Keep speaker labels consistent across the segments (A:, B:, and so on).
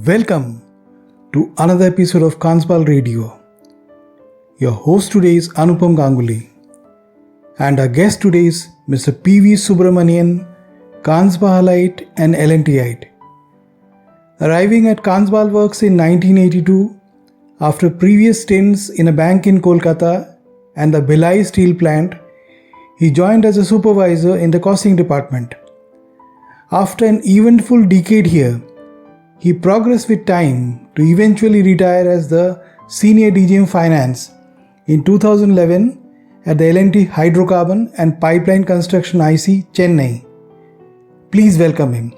A: Welcome to another episode of Kansbal Radio. Your host today is Anupam Ganguly and our guest today is Mr P.V. Subramanian, Kansbalite and L&Tite. Arriving at Kansbal Works in 1982 after previous stints in a bank in Kolkata and the Bhilai steel plant, he joined as a supervisor in the costing department. After an eventful decade here, he progressed with time to eventually retire as the Senior DGM Finance in 2011 at the L&T Hydrocarbon and Pipeline Construction IC, Chennai. Please welcome him.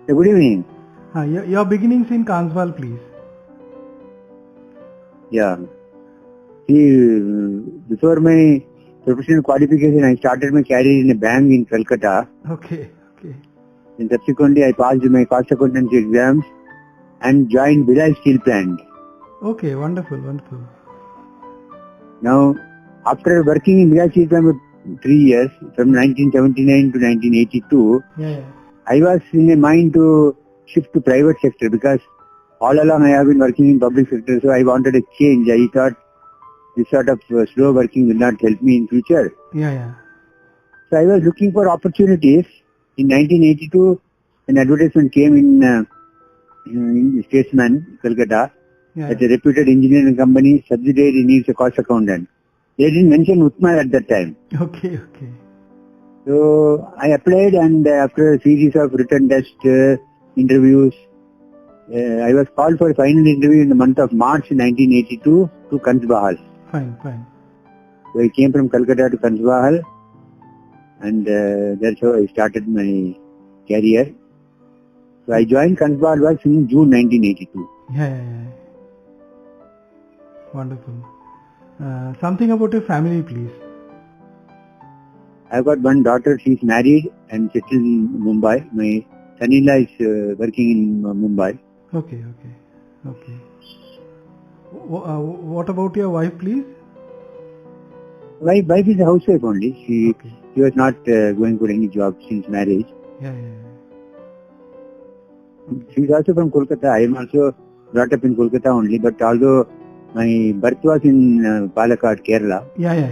B: Good evening.
A: Your beginnings in Kansbal, please.
B: Yeah. See, before my professional qualification, I started my career in a bank in Calcutta.
A: Okay.
B: And subsequently, I passed my cost accountancy exams and joined Bhilai steel plant.
A: Okay, wonderful.
B: Now, after working in Bhilai steel plant for 3 years, from 1979 to 1982, I was in a mind to shift to private sector because all along I have been working in public sector, so I wanted a change. I thought this sort of slow working will not help me in future. So I was looking for opportunities. In 1982, an advertisement came in Statesman, Calcutta, that a reputed engineering company subsidiary needs a cost accountant. They didn't mention Utmal at that time.
A: Okay.
B: So I applied, and after a series of written test interviews, I was called for a final interview in the month of March 1982 to Kansbahal.
A: Fine.
B: So I came from Calcutta to Kansbahal, and that's how I started my career. So I joined Kansbahal Works in June 1982.
A: Yeah. Wonderful. Something about your family, please.
B: I've got one daughter. She's married and settled in Mumbai. My son-in-law is working in Mumbai.
A: Okay. What about your wife, please?
B: My wife is a housewife only. She was not going for any job since marriage.
A: Yeah.
B: She is also from Kolkata. I am also brought up in Kolkata only, but although my birth was in Palakkad, Kerala.
A: Yeah.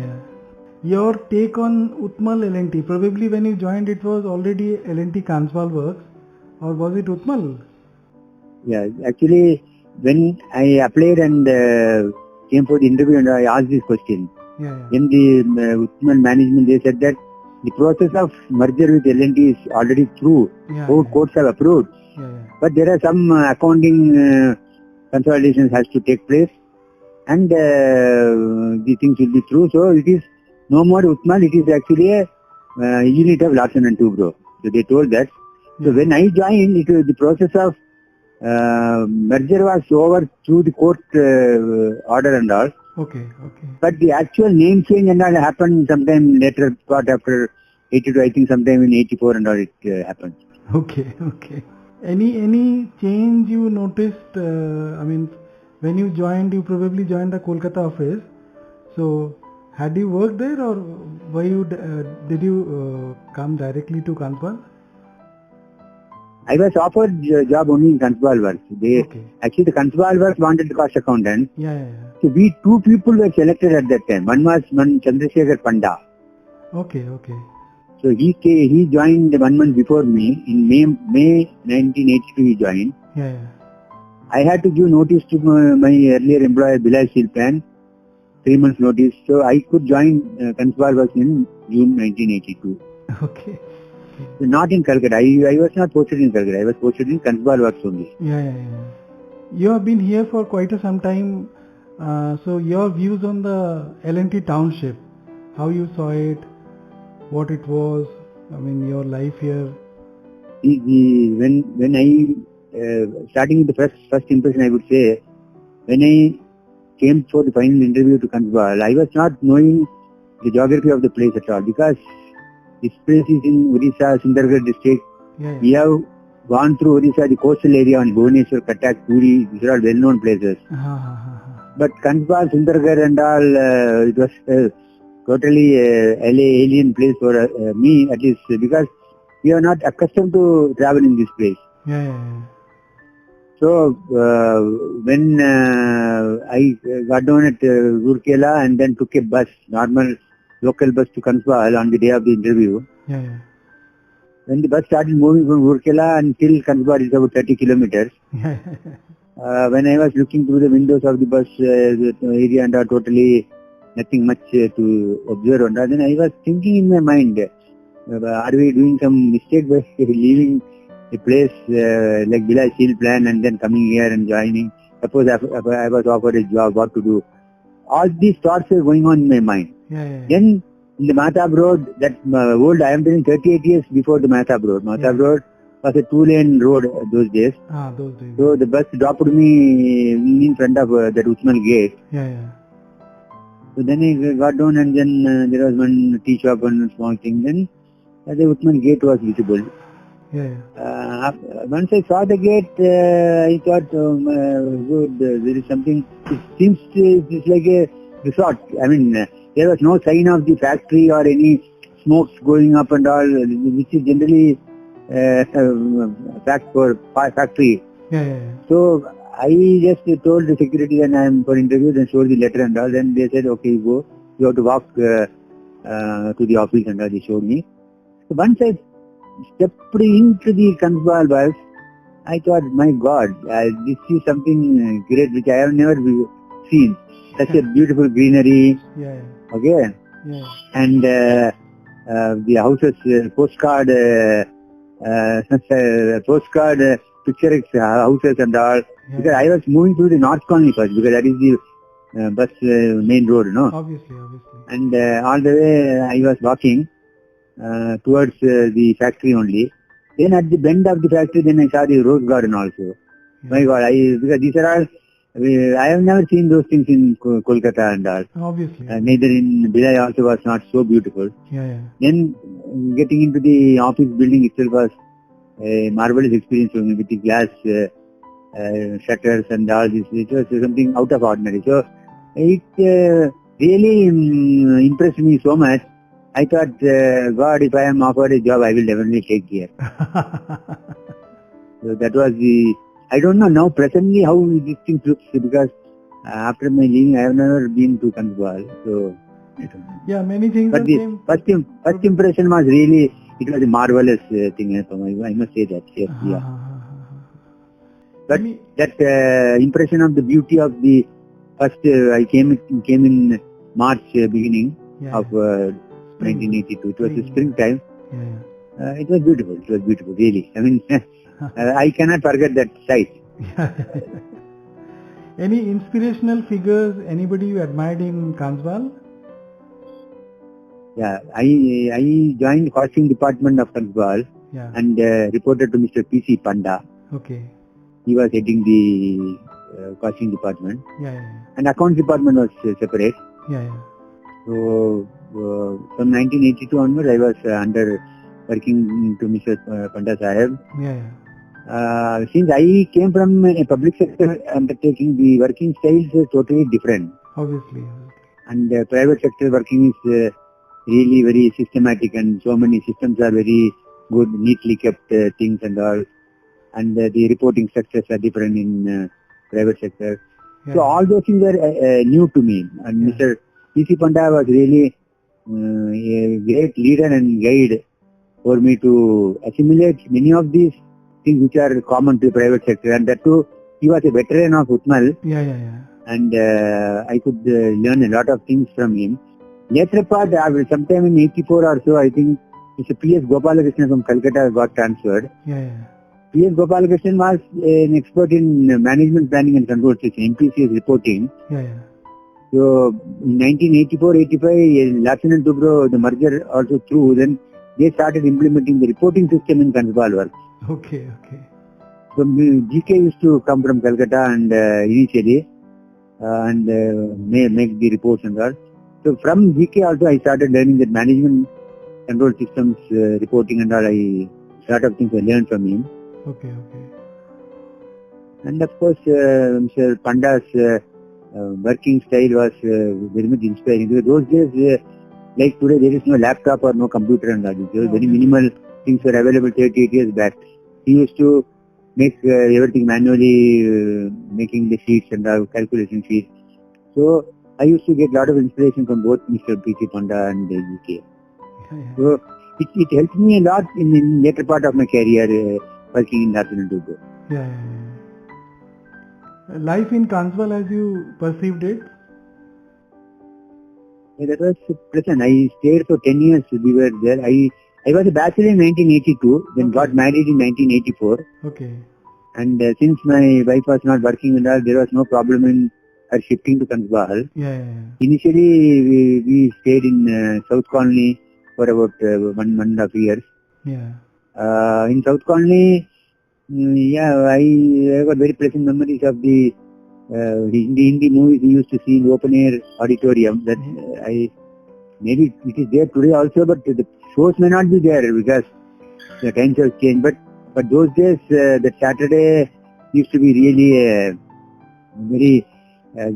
A: Your take on Utmal L&T, probably when you joined it was already L&T Kansbal Works, or was it Utmal?
B: Yeah, actually when I applied and came for the interview and I asked this question, in the Utmal management they said that the process of merger with L&T is already through. Courts have approved. But there are some accounting consolidations has to take place, and the things will be through. So it is no more Utmal, it is actually a unit of Larsen and Toubro. So they told that. So when I joined, the process of merger was over through the court order and all.
A: Okay.
B: But the actual name change and all happened sometime later, part after 82, I think sometime in 84 and all it happened.
A: Okay. Any change you noticed? When you joined, you probably joined the Kolkata office. So had you worked there, or did you come directly to Kansbal?
B: I was offered a job only in Kansbal Works. Actually, the Kansbal Works wanted the cost accountant.
A: Yeah.
B: So we two people were selected at that time. One was Chandrasekhar Panda.
A: Okay.
B: So he joined 1 month before me. In May 1982 he joined.
A: Yeah.
B: I had to give notice to my earlier employer Bhilai Steel Plant, 3 months notice. So I could join Kansbal Works in June 1982.
A: Okay.
B: So not in Calcutta. I was not posted in Calcutta. I was posted in Kansbal Works only.
A: Yeah. You have been here for quite some time. So your views on the L&T township, how you saw it, what it was, your life here.
B: When I starting with the first impression, I would say, when I came for the final interview to Kansbal, I was not knowing the geography of the place at all, because this place is in Odisha, Sundargarh district. We have gone through Odisha, the coastal area on Bhubaneswar, Cuttack, Puri. These are all well-known places. But Kansbal, Sundargarh and all, it was totally alien place for me, at least, because we are not accustomed to travel in this place. So when I got down at Rourkela and then took a bus, normal local bus to Kansbal on the day of the interview. When the bus started moving from Rourkela until Kansbal is about 30 kilometers. When I was looking through the windows of the bus the area and totally nothing much to observe on that, then I was thinking in my mind, are we doing some mistake by leaving a place like Bila Steel Plant and then coming here and joining? Suppose I was offered a job, what to do? All these thoughts were going on in my mind. Then in the Mahtab Road, that old, I am telling 38 years before the Mahtab Road. Mahtab Road was a 2-lane road those days. So the bus dropped me in front of that Usman gate. So then I got down and then there was one tea shop, one small thing. Then the Usman gate was visible. Once I saw the gate, I thought, good, there is something. It seems it's like a resort. I mean, there was no sign of the factory or any smokes going up and all, which is generally fact for factory. So I just told the security that I am for interview and showed the letter and all. Then they said, okay, go. You have to walk to the office and all. They showed me. So once I stepped into the Kansbal bus, I thought, my God, this is something great which I have never seen. Such a beautiful greenery. Okay. And the houses, postcard, picturesque houses and all. Because I was moving through the North Colony first, because that is the bus main road, no?
C: Obviously.
B: And all the way I was walking towards the factory only. Then at the bend of the factory, then I saw the rose garden also. My God, because these are all, I have never seen those things in Kolkata and all.
C: Obviously.
B: Neither in Bhilai also was not so beautiful. Then getting into the office building itself was a marvelous experience for me with the glass shutters and all this. It was something out of ordinary. So it really impressed me so much. I thought, God, if I am offered a job, I will definitely take here. So that was I don't know now presently how this thing looks, because after my leaving, I have never been to Kansbal. So I don't know.
C: Yeah, many things.
B: But the first impression was really, it was a marvelous thing. I must say that. Yes, But that impression of the beauty of the first, I came in March beginning of 1982. It was the springtime. It was beautiful. It was beautiful, really. I mean, I cannot forget that sight.
C: Any inspirational figures, anybody you admired in Kansbal?
B: Yeah, I joined costing department of Kansbal and reported to Mr P.V. Panda.
C: Okay.
B: He was heading the costing department. And accounts department was separate. So from 1982 onwards, I was working to Mr. Panda Sahib. Since I came from a public sector undertaking, the working styles are totally different.
C: Obviously.
B: And private sector working is really very systematic, and so many systems are very good, neatly kept things and all. And the reporting structures are different in private sector. So all those things are new to me. And Mr. P.V. Panda was really a great leader and guide for me to assimilate many of these things which are common to the private sector. And that too, he was a veteran of Utmal. And I could learn a lot of things from him. Later part, sometime in 84 or so, I think Mr. P.S. Gopalakrishnan from Calcutta got transferred. P.S. Gopalakrishnan was an expert in management planning and control system, MPCS reporting. So in 1984-85, Larsen and Toubro, the merger also through, then they started implementing the reporting system in Kansbal work.
C: Okay.
B: So GK used to come from Calcutta and initially and make the reports and all. So from GK also I started learning that management control systems reporting and all. I sort of things I learned from him.
C: Okay.
B: And of course Mr. Panda's working style was very much inspiring. Because those days, like today, there is no laptop or no computer and all. There was very minimal things were available 38 years back. He used to make everything manually, making the sheets and calculation sheets. So I used to get a lot of inspiration from both Mr. P.V. Panda and UK. So it helped me a lot in later part of my career working in National Togo.
C: Life in Kanswal as you perceived it?
B: That was pleasant. I stayed for 10 years. We were there. I was a bachelor in 1982, then got married in 1984.
C: Okay.
B: And since my wife was not working and all, there was no problem in her shifting to Kansbahal. Initially, we stayed in South Colony for about 1.5 years. In South Colony, I got very pleasant memories of the Hindi movies we used to see in open air auditorium. That maybe it is there today also, but the shows may not be there because the times have changed. But those days, that Saturday used to be really a very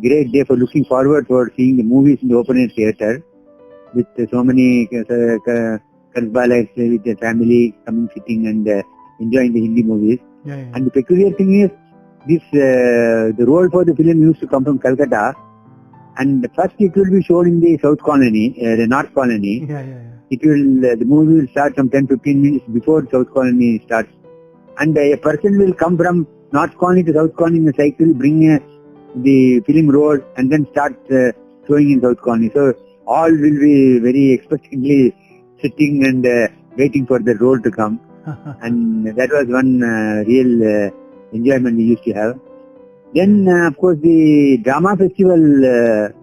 B: great day for looking forward for seeing the movies in the open air theatre with so many Kansbalites with the family coming sitting and enjoying the Hindi movies. And the peculiar thing is, this the role for the film used to come from Calcutta, and first it will be shown in the South Colony, the North Colony. It will the movie will start some 10-15 minutes before South Colony starts, and a person will come from North Colony to South Colony in a cycle, bring the film roll, and then start showing in South Colony. So all will be very expectantly sitting and waiting for the roll to come. And that was one real enjoyment we used to have. Then, of course, the drama festival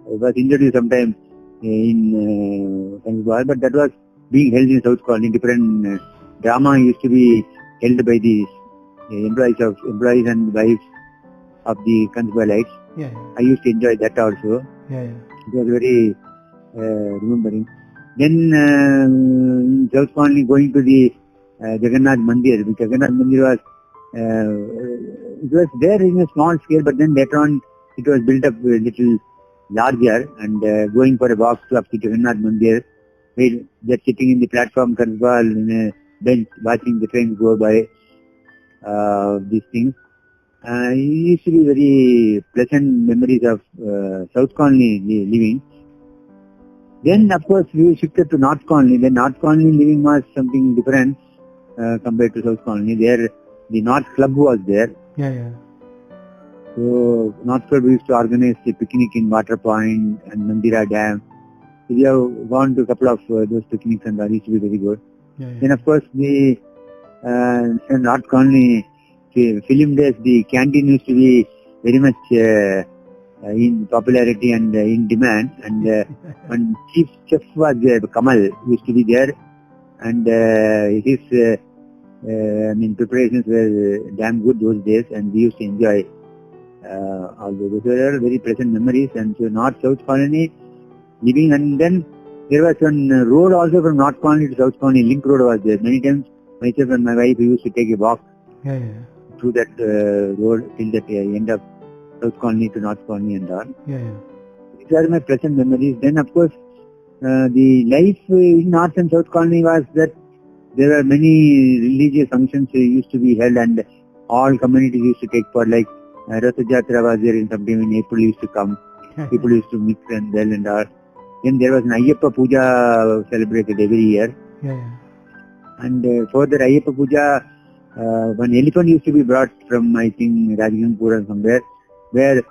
B: was introduced sometime in Kansbahal, but that was being held in South Colony. Different drama used to be held by the employees and wives of the Kansbahalites. I used to enjoy that also. It was very remembering. Then in South Colony, going to the Jagannath Mandir. The Jagannath Mandir was it was there in a small scale, but then later on it was built up a little larger, and going for a walk up to Jagannath Mandir, where they're sitting in the platform Kansbahal in a bench watching the trains go by, these things. It used to be very pleasant memories of South Colony living. Then of course we shifted to North Colony. The North Colony living was something different compared to South Colony. There the North Club was there. So North Club used to organize a picnic in Water Point and Mandira Dam. So we have gone to a couple of those picnics, and that used to be very good. Then of course the North Colony film days, the canteen used to be very much in popularity and in demand, and one chief chef was there, Kamal used to be there, and his preparations were damn good those days, and we used to enjoy all those. Those were very pleasant memories. And so North South Colony living, and then there was one road also from North Colony to South Colony, Link Road was there. Many times myself and my wife used to take a walk through that road till the end of South Colony to North Colony and all. These are my pleasant memories. Then of course the life in North and South Colony was that there were many religious functions used to be held, and all communities used to take part. Like Ratha Jatra was there in sometime in April used to come. People used to mix and well and all. Then there was an Ayyappa Puja celebrated every year. And for the Ayyappa Puja, one elephant used to be brought from, I think, Rajgangpur or somewhere, where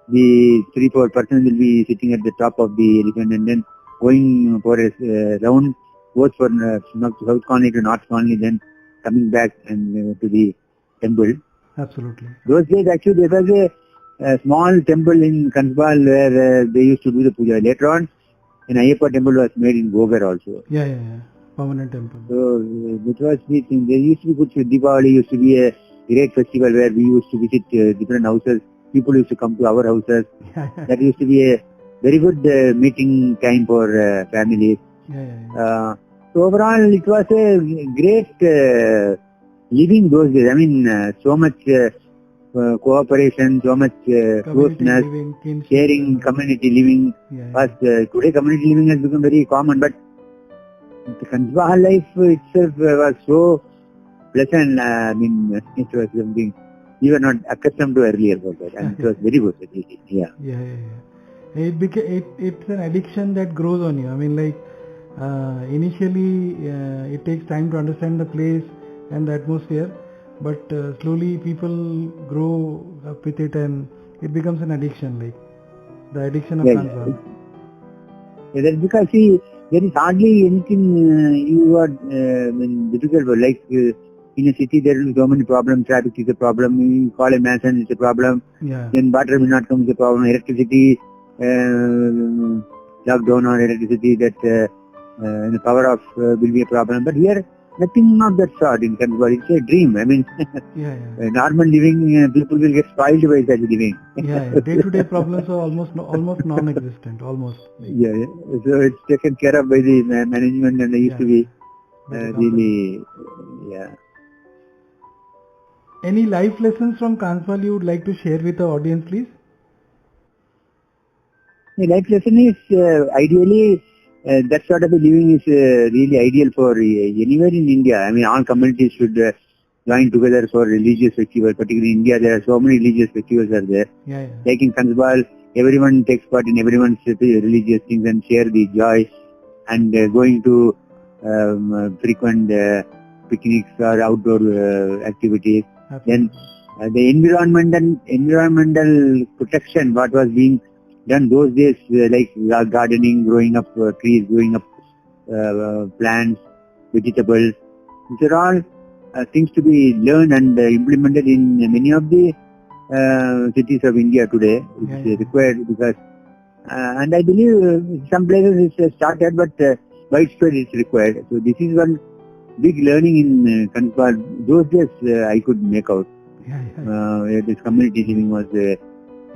B: the 3-4 persons will be sitting at the top of the elephant and then going for a round, both for South Colony to North Colony, then coming back and to the temple.
C: Absolutely.
B: Those days actually there was a small temple in Kansbahal where they used to do the puja. Later on, an Ayyappa temple was made in Gogar also.
C: Permanent temple.
B: So it was the thing. There used to be good Deepavali used to be a great festival where we used to visit different houses. People used to come to our houses. That used to be a very good meeting time for families. So overall, it was a great living those days. I mean, so much cooperation, so much
C: Community
B: closeness,
C: living, kinship,
B: sharing, community living.
C: Yeah,
B: First, today community living has become very common, but the Kansbahal life itself was so pleasant. It was something we were not accustomed to earlier about that, and it was very good. Really. Yeah.
C: It's an addiction that grows on you. Initially it takes time to understand the place and the atmosphere, but slowly people grow up with it and it becomes an addiction, like the addiction of Kansbahal.
B: Yeah, that's because see, there is hardly anything you are difficult for. Like in a city, there will be so many problems. Traffic is a problem. You call a mason, it's a problem.
C: Yeah.
B: Then water will not come, it's a problem. Electricity, lockdown on electricity, that the power off will be a problem. But here, nothing of that sort in Kansbahal. It's a dream. Normal living, people will get spoiled by such living.
C: Day-to-day problems are almost non-existent, almost.
B: So it's taken care of by the management, and they used to be really,
C: Any life lessons from Kansbahal you would like to share with the audience, please?
B: The life lesson is ideally that sort of a living is really ideal for anywhere in India. All communities should join together for religious festivals. Particularly in India, there are so many religious festivals are there. Like in Kansbahal, everyone takes part in everyone's religious things and share the joy. And going to frequent picnics or outdoor activities. Then the environmental protection, what was being done those days, like gardening, growing up trees, growing up plants, vegetables. These are all things to be learned and implemented in many of the cities of India today. It's required because, and I believe some places it's started, but widespread it's required. So this is one big learning in Kansbahal. Those days I could make out. This community living was a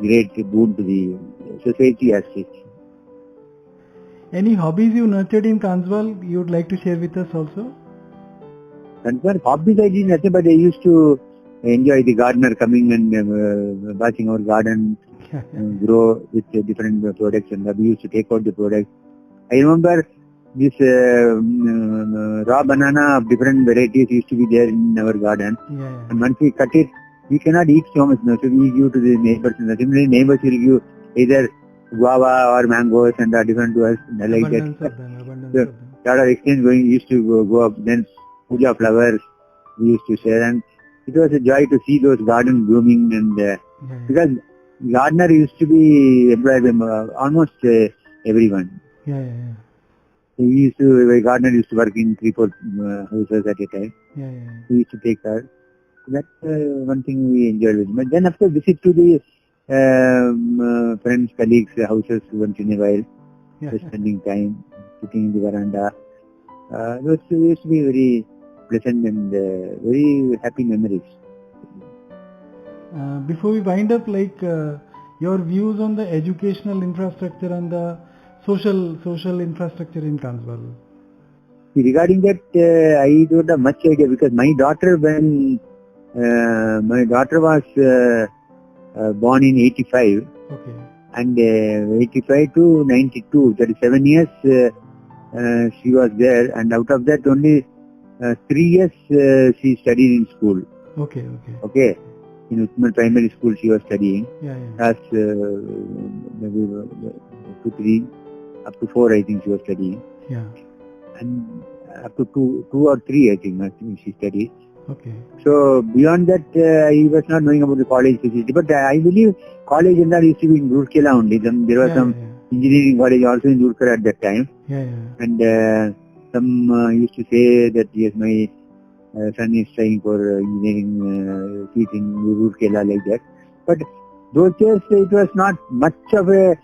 B: great boon to the society as such.
C: Any hobbies you nurtured in Kansbahal you would like to share with us also?
B: Kansbahal hobbies I did nothing, but I used to enjoy the gardener coming and watching our garden grow with different products, and we used to take out the products. I remember this raw banana of different varieties used to be there in our garden. And once we cut it, we cannot eat so much now, so we give to the neighbors. And similarly, neighbors will give either guava or mangoes and are different to us. Like that. So, lot of exchange used to go up. Then puja flowers we used to share, and it was a joy to see those gardens blooming. And because gardener used to be employed by almost everyone. A gardener used to work in 3-4 houses at a time. He used to take care. That's one thing we enjoyed. But then after visit to the friends, colleagues' houses once in a while, just spending time, sitting in the veranda. Those used to be very pleasant and very happy memories.
C: Before we wind up, your views on the educational infrastructure and the social infrastructure in Kansbahal.
B: Regarding that, I don't have much idea because my daughter was born in 85. And 85 to 92, that is 7 years she was there, and out of that only 3 years she studied in school. Okay. In Utman Primary School she was studying. Class maybe 2, 3, up to 4 I think she was studying. And up to 2 or 3 I think she studied. So beyond that I was not knowing about the college facility, but I believe college and that used to be in Roorkela only. There was some engineering college also in Roorkela at that time. And some used to say that yes, my son is trying for engineering seat in Roorkela, like that. But those days it was not much of a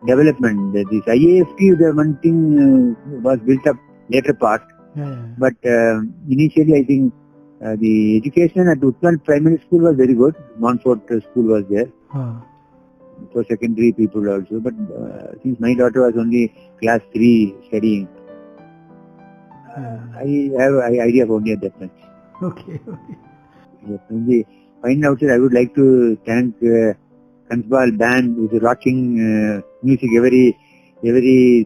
B: development. This IAFT, the one thing was built up later part. But initially I think the education at Utman Primary School was very good. Montfort School was there. For secondary people also. But since my daughter was only class 3 studying, I have an idea of only at that much.
C: Okay.
B: Yes, Finally, outside, I would like to thank Kansbal band which is rocking music every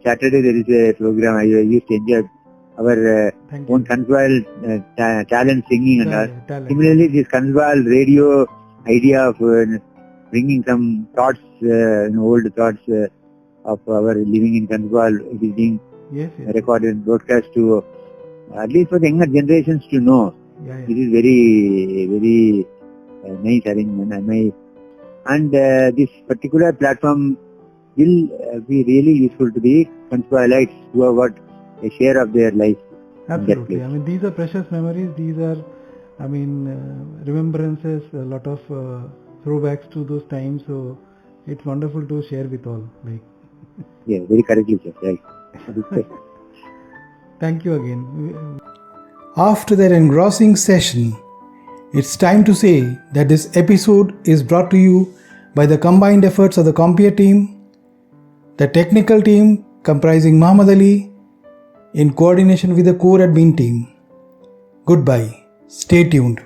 B: Saturday. There is a program I used to enjoy our
C: Thank
B: own
C: you.
B: Kansbal talent singing and all.
C: Talent.
B: Similarly, this Kansbal radio idea of bringing some thoughts, old thoughts of our living in Kansbal, it is being
C: Yes.
B: recorded and broadcast to at least for the younger generations to know.
C: Yeah.
B: This is very nice arrangement. And this particular platform will be really useful to the Kansbalites who have got a share of their life.
C: Absolutely. I mean, these are precious memories. These are, remembrances, a lot of throwbacks to those times. So it's wonderful to share with all.
B: Yeah, very correctly said. Right.
C: Thank you again.
A: After that engrossing session, it's time to say that this episode is brought to you by the combined efforts of the Compere team, the technical team comprising Muhammad Ali, in coordination with the core admin team. Goodbye. Stay tuned.